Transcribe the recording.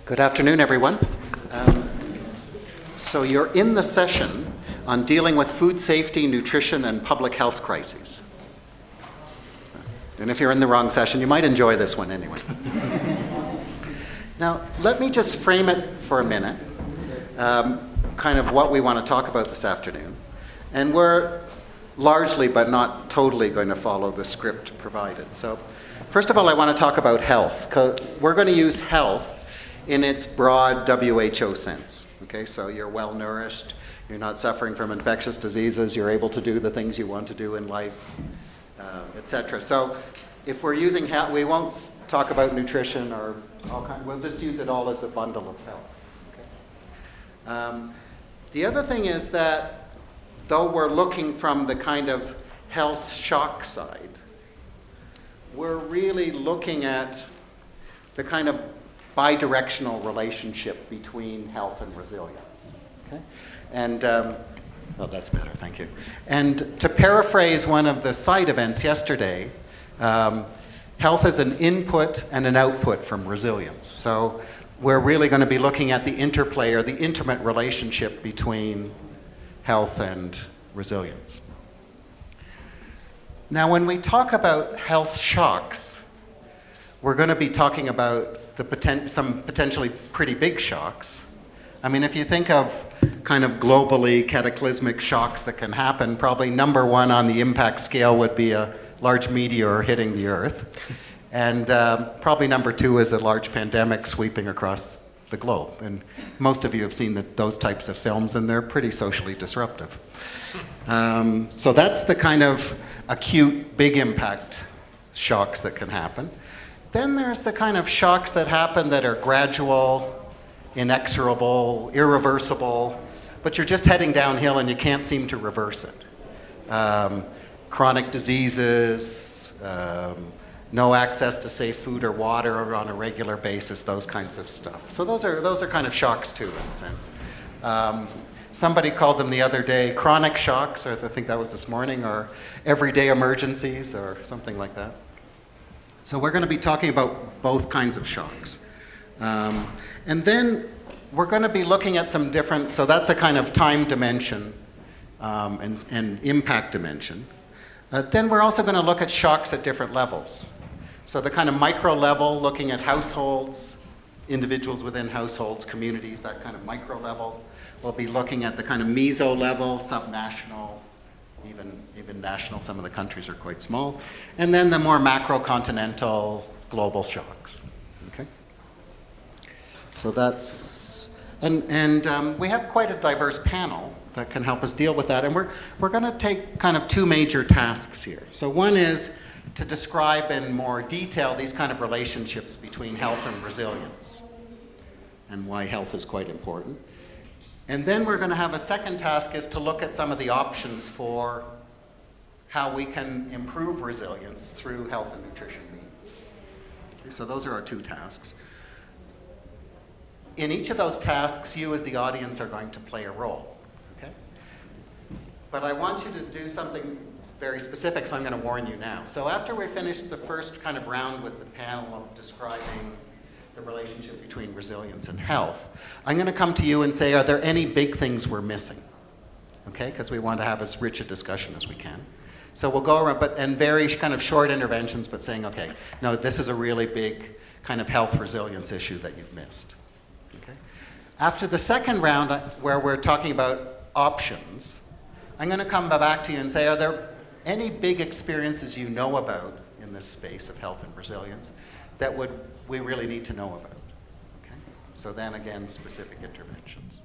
Good afternoon, everyone. So you're in the session on dealing with food safety, nutrition, and public health crises. And if you're in the wrong session, you might enjoy this one anyway. Now, let me just frame it for a minute, kind of what we want to talk about this afternoon. And we're largely, but not totally, going to follow the script provided. So, first of all, I want to talk about health. 'Cause we're going to use health in its broad WHO sense. Okay, so you're well nourished, you're not suffering from infectious diseases, you're able to do the things you want to do in life, etc. So if we're using health, we won't talk about nutrition or all kinds, we'll just use it all as a bundle of health. Okay? The other thing is that though we're looking from the kind of health shock side, we're really looking at the kind of bidirectional relationship between health and resilience. Okay? And, oh, that's better, thank you. And to paraphrase one of the side events yesterday, health is an input and an output from resilience. So we're really going to be looking at the interplay or the intimate relationship between health and resilience. Now, when we talk about health shocks, we're going to be talking about some potentially pretty big shocks. I mean, if you think of kind of globally cataclysmic shocks that can happen, probably number one on the impact scale would be a large meteor hitting the Earth. And probably number two is a large pandemic sweeping across the globe. And most of you have seen those types of films, and they're pretty socially disruptive. So that's the kind of acute, big impact shocks that can happen. Then there's the kind of shocks that happen that are gradual, inexorable, irreversible, but you're just heading downhill and you can't seem to reverse it. Chronic diseases, no access to safe food or water on a regular basis, those kinds of stuff. So those are kind of shocks too, in a sense. Somebody called them the other day chronic shocks, or I think that was this morning, or everyday emergencies, or something like that. So we're going to be talking about both kinds of shocks. And then we're going to be looking at some different, so that's a kind of time dimension and impact dimension. Then we're also going to look at shocks at different levels. So the kind of micro level, looking at households, individuals within households, communities, that kind of micro level. We'll be looking at the kind of meso level, subnational, even national. Some of the countries are quite small. And then the more macro-continental global shocks. Okay? So that's, and we have quite a diverse panel that can help us deal with that. And we're going to take kind of two major tasks here. So one is to describe in more detail these kind of relationships between health and resilience and why health is quite important. And then we're going to have a second task is to look at some of the options for how we can improve resilience through health and nutrition means. Okay, so those are our two tasks. In each of those tasks, you as the audience are going to play a role. Okay? But I want you to do something very specific, so I'm going to warn you now. So after we finish the first kind of round with the panel of describing the relationship between resilience and health, I'm going to come to you and say, are there any big things we're missing? Okay, because we want to have as rich a discussion as we can. So we'll go around, and very kind of short interventions, but saying, okay, no, this is a really big kind of health resilience issue that you've missed. Okay. After the second round, where we're talking about options, I'm going to come back to you and say, are there any big experiences you know about in this space of health and resilience that we really need to know about? Okay? So then again, specific interventions.